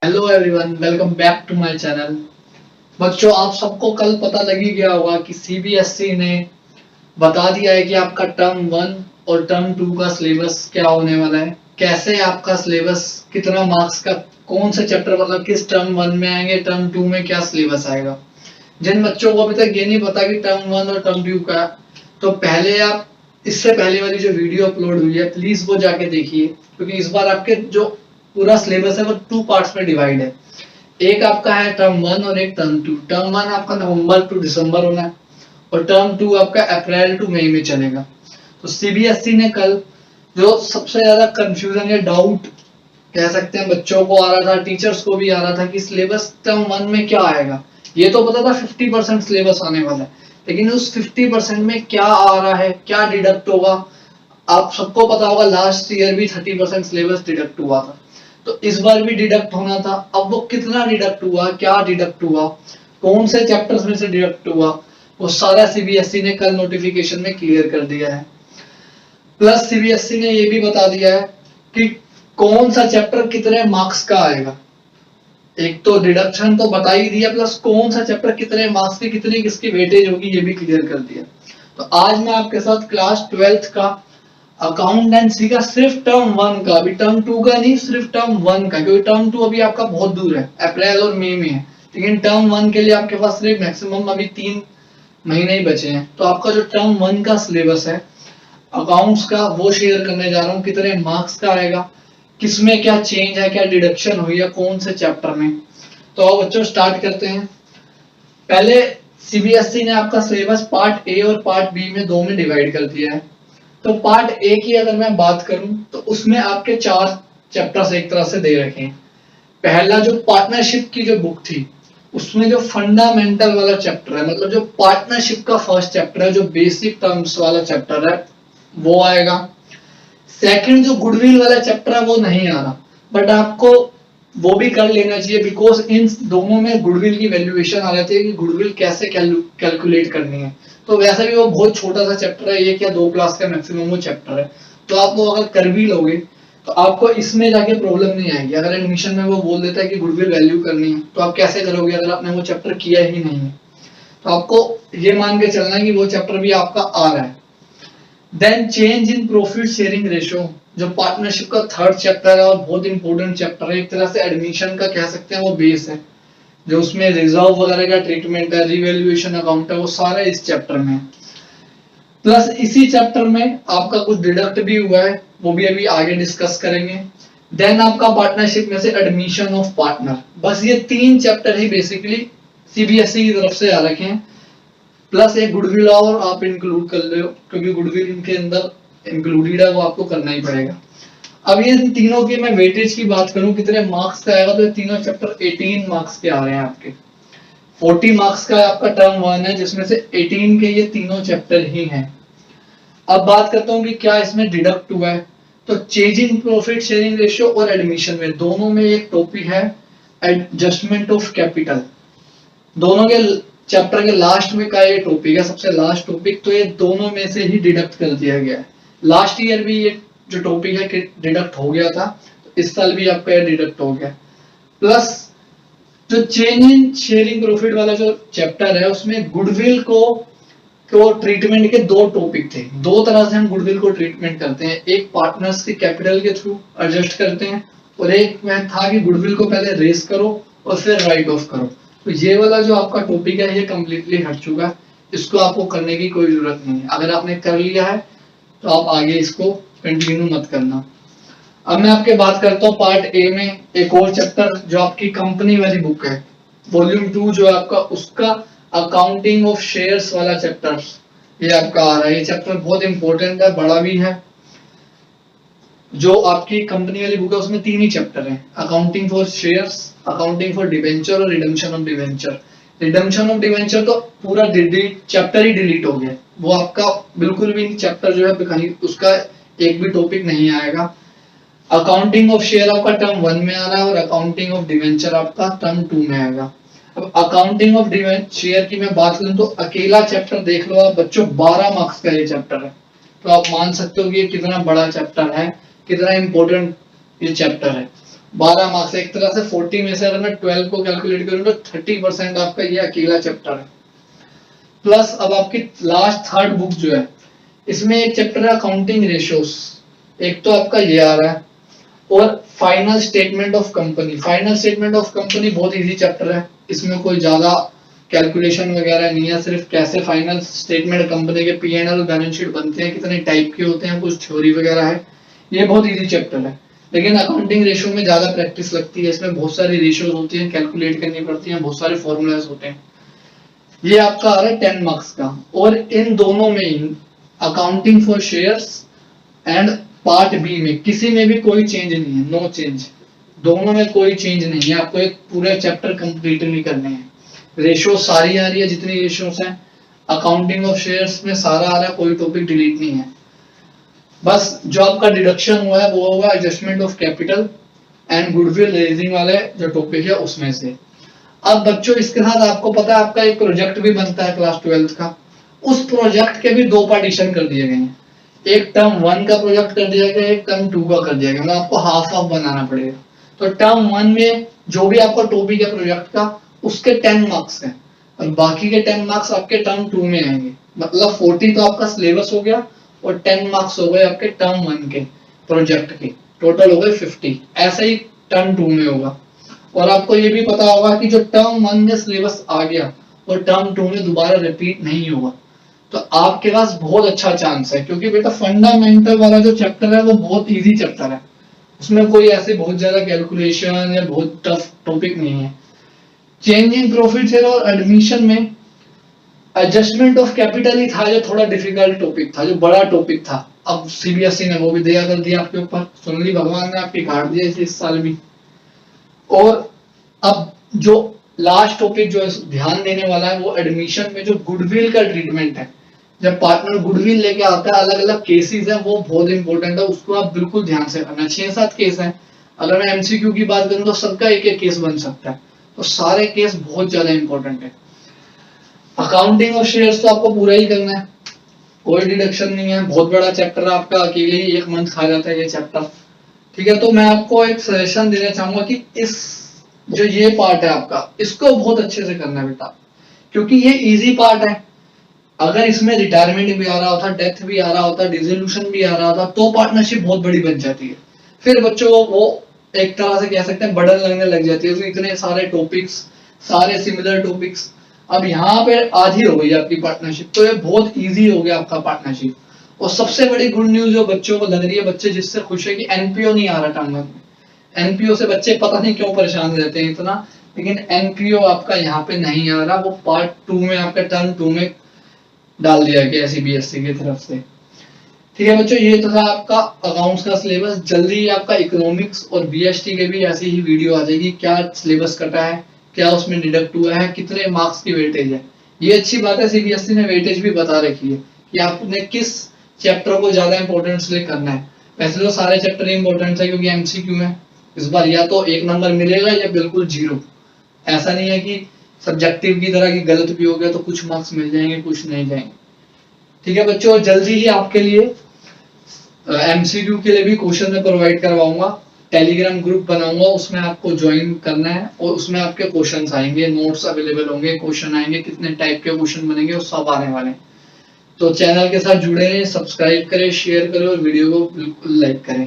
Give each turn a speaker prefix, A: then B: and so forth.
A: Hello everyone, welcome back to my channel. बच्चों, आप सबको कल पता लग ही गया होगा कि सीबीएसई ने बता दिया है कि आपका टर्म वन और टर्म टू का सिलेबस क्या होने वाला है, कैसे आपका सिलेबस, कितना मार्क्स का, कौन से चैप्टर मतलब किस टर्म वन में आएंगे, टर्म टू में क्या सिलेबस आएगा। जिन बच्चों को अभी तक ये नहीं पता कि टर्म वन और टर्म टू का, तो पहले आप इससे पहले वाली जो वीडियो अपलोड हुई है प्लीज वो जाके देखिए, क्योंकि इस बार आपके जो पूरा सिलेबस है वो टू पार्ट्स में डिवाइड है। एक आपका है टर्म वन और एक टर्म टू। टर्म वन आपका नवंबर टू दिसंबर होना है और टर्म टू आपका अप्रैल टू मई में चलेगा। तो सीबीएसई ने कल जो सबसे ज्यादा कंफ्यूजन या डाउट कह सकते हैं बच्चों को आ रहा था, टीचर्स को भी आ रहा था कि सिलेबस टर्म वन में क्या आएगा। ये तो पता था 50% सिलेबस आने वाला है, लेकिन उस 50% में क्या आ रहा है, क्या डिडक्ट होगा। आप सबको पता होगा लास्ट ईयर भी 30% सिलेबस डिडक्ट हुआ था, तो इस बार भी डिडक्ट होना था। अब वो कितना डिडक्ट हुआ, क्या डिडक्ट हुआ, कौन से चैप्टर्स में से डिडक्ट हुआ, वो सारा सीबीएसई ने कल नोटिफिकेशन में क्लियर कर दिया है। प्लस सीबीएसई ने ये भी बता दिया है कि कौन सा चैप्टर कितने मार्क्स का आएगा। एक तो डिडक्शन तो बता ही दिया, प्लस कौन सा चैप्टर कितने मार्क्स की, कितनी किसकी वेटेज होगी ये भी क्लियर कर दिया। तो आज मैं आपके साथ क्लास 12th का अकाउंटेंसी का सिर्फ टर्म वन का, अभी टर्म टू का नहीं, सिर्फ टर्म वन का, क्योंकि टर्म टू अभी आपका बहुत दूर है, अप्रैल और मई में है। लेकिन टर्म वन के लिए आपके पास सिर्फ मैक्सिमम अभी 3 महीने ही बचे हैं। तो आपका जो टर्म वन का सिलेबस है अकाउंट्स का वो शेयर करने जा रहा हूँ, कितने मार्क्स का आएगा, किसमें क्या चेंज है, क्या डिडक्शन हुई है, कौन से चैप्टर में। तो आओ बच्चों स्टार्ट करते हैं। पहले सीबीएसई ने आपका सिलेबस पार्ट ए और पार्ट बी में दो में डिवाइड कर दिया है। तो पार्ट ए की अगर मैं बात करूं तो उसमें आपके 4 चैप्टर्स एक तरह से दे रखे हैं। पहला जो पार्टनरशिप की जो बुक थी उसमें जो फंडामेंटल वाला चैप्टर है, मतलब जो पार्टनरशिप का फर्स्ट चैप्टर है, जो बेसिक टर्म्स वाला चैप्टर है वो आएगा। सेकंड जो गुडविल वाला चैप्टर है वो नहीं आ रहा, बट आपको वो भी कर लेना चाहिए, बिकॉज इन दोनों में गुडविल की वैल्यूएशन आ जाती है कि गुडविल कैसे कैलकुलेट करनी है। तो वैसे भी वो बहुत छोटा सा चैप्टर है, 1 या 2 क्लास का मैक्सिमम वो चैप्टर है। तो आप वो अगर कर भी लोगे तो आपको इसमें जाके प्रॉब्लम नहीं आएगी। अगर एडमिशन में वो बोल देता है कि गुडविल वैल्यू करनी है तो आप कैसे करोगे अगर आपने वो चैप्टर किया ही नहीं है। तो आपको ये मान के चलना है कि वो चैप्टर भी आपका आ रहा है। Then change in profit sharing ratio, जो पार्टनरशिप का थर्ड चैप्टर है और बहुत इंपॉर्टेंट चैप्टर है, एक तरह से एडमिशन का कह सकते हैं वो बेस है। जो उसमें रिजर्व वगैरह का ट्रीटमेंट है, रिवैल्यूएशन अकाउंट है, वो सारा इस चैप्टर में। प्लस इसी चैप्टर में आपका कुछ डिडक्ट भी हुआ है, वो भी अभी आगे डिस्कस करेंगे। देन आपका पार्टनरशिप में से एडमिशन ऑफ पार्टनर, बस ये 3 चैप्टर ही बेसिकली सीबीएसई की तरफ से आ रखे हैं। प्लस एक गुडविल और आप इंक्लूड कर लो, क्योंकि गुडविल इनके अंदर इंक्लूडेड है, वो आपको करना ही पड़ेगा। अब ये तीनों की मैं वेटेज की बात करूं कितने मार्क्स का आएगा, तो ये तीनों चैप्टर 18 मार्क्स के आ रहे हैं आपके। 40 मार्क्स का आपका टर्म वन है, जिसमें से 18 के ये तीनों चैप्टर ही हैं। अब बात करता हूँ कि क्या इसमें डिडक्ट हुआ है। तो change in profit sharing ratio और एडमिशन में दोनों में एक टॉपिक है एडजस्टमेंट ऑफ कैपिटल। दोनों के चैप्टर के लास्ट में का ये टॉपिक है, सबसे लास्ट टॉपिक। तो ये दोनों में से ही डिडक्ट कर दिया गया है। लास्ट ईयर भी ये जो टॉपिक है डिडक्ट हो गया था, तो इस साल भी आपका ये डिडक्ट हो गया। प्लस जो चेंज इन शेयरिंग प्रॉफिट वाला जो चैप्टर है उसमें गुडविल को ट्रीटमेंट के 2 टॉपिक थे। 2 तरह से हम गुडविल को ट्रीटमेंट करते हैं, एक पार्टनर्स के कैपिटल के थ्रू एडजस्ट करते हैं, और एक में था कि गुडविल को पहले रेस करो और फिर राइट ऑफ करो। तो ये वाला जो आपका टॉपिक है ये कम्प्लीटली हट चुका है, इसको आपको करने की कोई जरूरत नहीं है। अगर आपने कर लिया है तो आप आगे इसको कंटिन्यू मत करना। अब मैं आपके बात करता हूँ पार्ट ए में एक और चैप्टर जो आपकी कंपनी वाली बुक है, वॉल्यूम 2 जो आपका, उसका अकाउंटिंग ऑफ शेयर्स वाला चैप्टर ये आपका आ रहा है। ये चैप्टर बहुत इंपॉर्टेंट है, बड़ा भी है। जो आपकी कंपनी वाली बुक है उसमें 3 ही चैप्टर हैं, accounting for shares, accounting for debenture और redemption of debenture. Redemption of debenture तो पूरा चैप्टर ही डिलीट हो गया, वो आपका बिल्कुल भी चैप्टर जो है कहीं उसका एक भी टॉपिक नहीं आएगा। अकाउंटिंग ऑफ शेयर आपका टर्म 1 में आ रहा है और अकाउंटिंग ऑफ डिवेंचर आपका टर्म 2 में आएगा। अब अकाउंटिंग ऑफ शेयर की मैं बात करूं तो अकेला चैप्टर देख लो आप बच्चों, 12 मार्क्स का ये चैप्टर है। तो आप मान सकते हो कि ये कितना बड़ा चैप्टर है, कितना इंपॉर्टेंट ये चैप्टर है। 12 मार्क्स, एक तरह से 40 में से अगर मैं 12 को कैलकुलेट करूं तो 30% आपका ये अकेला चैप्टर है। प्लस अब आपकी लास्ट थर्ड बुक जो है, इसमें एक चैप्टर है अकाउंटिंग रेशियोस, एक तो आपका ये आ रहा है, और final statement of company. Final statement of company बहुत इजी चैप्टर है, इसमें कोई ज्यादा कैलकुलेशन वगैरह नहीं है, सिर्फ कैसे फाइनल स्टेटमेंट कंपनी के पी&एल बैलेंस शीट बनते हैं, कितने टाइप के होते हैं, कुछ थ्योरी वगैरह है, ये बहुत इजी चैप्टर है। लेकिन अकाउंटिंग रेशियो में ज्यादा प्रैक्टिस लगती है, इसमें बहुत सारी रेशियोज होती है, कैलकुलेट करनी पड़ती है, बहुत सारे फॉर्मूलाज होते हैं। ये आपका आ रहा है 10 मार्क्स का, और इन दोनों में ही accounting for shares and part B में किसी में भी कोई चेंज नहीं है, नो चेंज, दोनों में कोई चेंज नहीं है। आपको एक पूरा चैप्टर कंप्लीट नहीं करने हैं। रेशियो सारी आ रही है, जितनी रेशियोस हैं अकाउंटिंग ऑफ शेयर्स में सारा आ रहा है, कोई टॉपिक डिलीट नहीं है। बस जो आपका डिडक्शन हुआ है वो होगा adjustment of capital and goodwill raising वाले जो टॉपिक है उसमें से। अब बच्चों इसके साथ आपको पता है आपका एक प्रोजेक्ट भी बनता है क्लास 12th का, उस प्रोजेक्ट के भी दो पार्टीशन कर दिए गए हैं, एक टर्म 1 का प्रोजेक्ट कर दिया गया, एक टर्म 2 का कर दिया गया, मतलब आपको हाफ हाफ बनाना पड़ेगा। तो टर्म 1 में जो भी आपका टॉपिक है प्रोजेक्ट का उसके 10 मार्क्स हैं, और बाकी के 10 मार्क्स आपके टर्म 2 में आएंगे, मतलब 40 तो आपका सिलेबस हो गया और 10 मार्क्स हो गए आपके टर्म 1 के प्रोजेक्ट के, टोटल हो गए 50। ऐसे ही टर्म 2 में होगा। और आपको ये भी पता होगा कि जो टर्म 1 में सिलेबस आ गया और टर्म 2 में दोबारा रिपीट नहीं होगा, तो आपके पास बहुत अच्छा चांस है, क्योंकि बेटा फंडामेंटल वाला जो चैप्टर है वो बहुत इजी चैप्टर है, उसमें कोई ऐसे बहुत ज्यादा कैलकुलेशन या बहुत टफ टॉपिक नहीं है। चेंजिंग प्रॉफिट शेयर और एडमिशन में एडजस्टमेंट ऑफ कैपिटल ही था जो थोड़ा डिफिकल्ट टॉपिक था, जो बड़ा टॉपिक था। अब सीबीएसई ने वो भी दया कर दिया आपके ऊपर, सुन ली भगवान ने आपकी काट दिया इस साल भी। और अब जो लास्ट टॉपिक जो ध्यान देने वाला है वो एडमिशन में जो गुडविल का ट्रीटमेंट है, जब पार्टनर गुडविल लेके आता है, अलग अलग केसेस हैं, वो बहुत इंपॉर्टेंट है, उसको आप बिल्कुल ध्यान से करना। 6-7 केस हैं, अगर मैं एमसीक्यू की बात करूं तो सबका एक एक केस बन सकता है, तो सारे केस बहुत ज्यादा इंपॉर्टेंट है। अकाउंटिंग और शेयर्स तो आपको पूरा ही करना है, कोई डिडक्शन नहीं है, बहुत बड़ा चैप्टर है आपका, अकेले ही 1 मंथ खा जाता है ये चैप्टर। ठीक है, तो मैं आपको एक सजेशन देना चाहूंगा कि इस जो ये पार्ट है आपका, इसको बहुत अच्छे से करना है बेटा, क्योंकि ये इजी पार्ट है। अगर इसमें रिटायरमेंट भी आ रहा होता, डेथ भी आ रहा होता, डिसोल्यूशन भी आ रहा होता, तो पार्टनरशिप बहुत बड़ी बन जाती है, फिर बच्चों वो एक तरह से कह सकते हैं बर्डन लगने लग जाती है, तो इतने सारे टॉपिक्स, सारे सिमिलर टॉपिक्स। अब यहाँ पे आधी हो गई आपकी पार्टनरशिप, तो ये बहुत इजी हो गया आपका पार्टनरशिप। और सबसे बड़ी गुड न्यूज जो बच्चों को लग रही है, बच्चे जिससे खुश है कि एनपीओ नहीं आ रहा टांगा में। एनपीओ से बच्चे पता नहीं क्यों परेशान रहते हैं इतना, लेकिन एनपीओ आपका यहाँ पे नहीं आ रहा, वो पार्ट 2 में आपका टर्म 2 में डाल दिया गया सीबीएसई की तरफ से। ठीक है बच्चों, ये तो था आपका अकाउंट्स का सिलेबस। जल्दी ही आपका इकोनॉमिक्स और बीएसटी के भी ऐसी ही वीडियो आ जाएगी, क्या सिलेबस कटा है, क्या उसमें डिडक्ट हुआ है, कितने मार्क्स की वेटेज है। ये अच्छी बात है, सीबीएसई ने वेटेज भी बता रखी है कि आपने किस चैप्टर को ज्यादा इंपॉर्टेंस ले करना है। वैसे तो सारे चैप्टर इंपॉर्टेंट है, क्योंकि एमसीक्यू में इस बार या तो 1 नंबर मिलेगा या बिल्कुल 0। ऐसा नहीं है कि सब्जेक्टिव की तरह की गलत भी हो गया तो कुछ मार्क्स मिल जाएंगे, कुछ नहीं जाएंगे। ठीक है बच्चों, जल्दी ही आपके लिए एमसीक्यू के लिए भी क्वेश्चन में प्रोवाइड करवाऊंगा, टेलीग्राम ग्रुप बनाऊंगा, उसमें आपको ज्वाइन करना है, और उसमें आपके क्वेश्चंस आएंगे, नोट्स अवेलेबल होंगे, क्वेश्चन आएंगे, कितने टाइप के क्वेश्चन बनेंगे वो सब आने वाले हैं। तो चैनल के साथ जुड़े रहें, सब्सक्राइब करें, शेयर करें और वीडियो को बिल्कुल लाइक करें।